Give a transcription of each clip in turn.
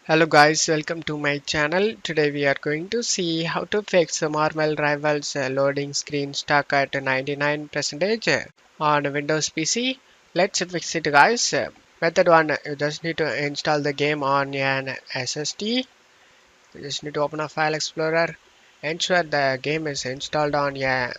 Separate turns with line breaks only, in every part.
Hello guys, welcome to my channel. Today we are going to see how to fix Marvel Rivals loading screen stuck at 99% on Windows PC. Let's fix it guys. Method 1, you just need to install the game on an SSD. You just need to open a file explorer. Ensure the game is installed on a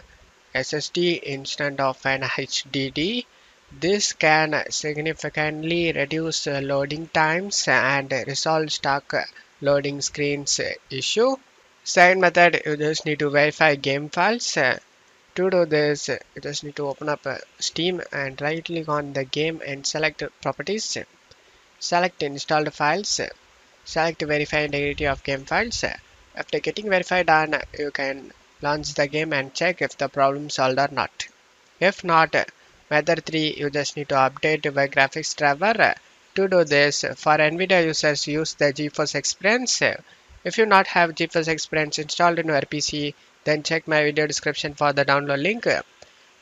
SSD instead of an HDD. This can significantly reduce loading times and resolve stuck loading screens issue. Second method, you just need to verify game files. To do this, you just need to open up Steam and right click on the game and select properties. Select installed files. Select verify integrity of game files. After getting verified done, you can launch the game and check if the problem solved or not. If not, method 3, you just need to update your graphics driver. To do this, for NVIDIA users, use the GeForce Experience. If you not have GeForce Experience installed in your PC, then check my video description for the download link.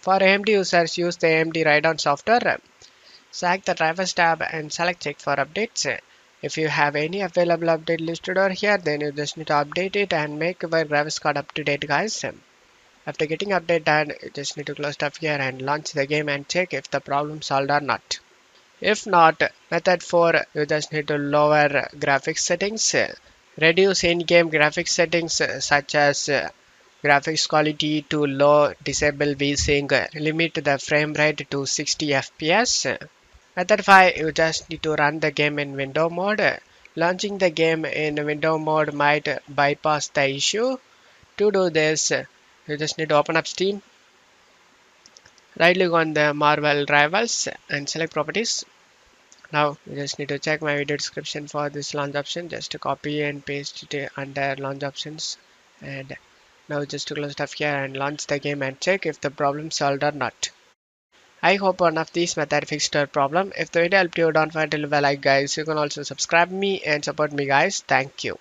For AMD users, use the AMD Radeon software. Select the drivers tab and select check for updates. If you have any available update listed over here, then you just need to update it and make your graphics card up to date guys. After getting update done, you just need to close stuff here and launch the game and check if the problem solved or not. If not, method 4, you just need to lower graphics settings. Reduce in-game graphics settings such as graphics quality to low, disable VSync, limit the frame rate to 60 FPS. Method 5, you just need to run the game in window mode. Launching the game in window mode might bypass the issue. To do this, you just need to open up Steam, right click on the Marvel Rivals and select properties. Now you just need to check my video description for this launch option. Just to copy and paste it under launch options. And now just to close stuff here and launch the game and check if the problem solved or not. I hope one of these method fixed your problem. If the video helped you, don't forget to leave a like guys. You can also subscribe me and support me guys. Thank you.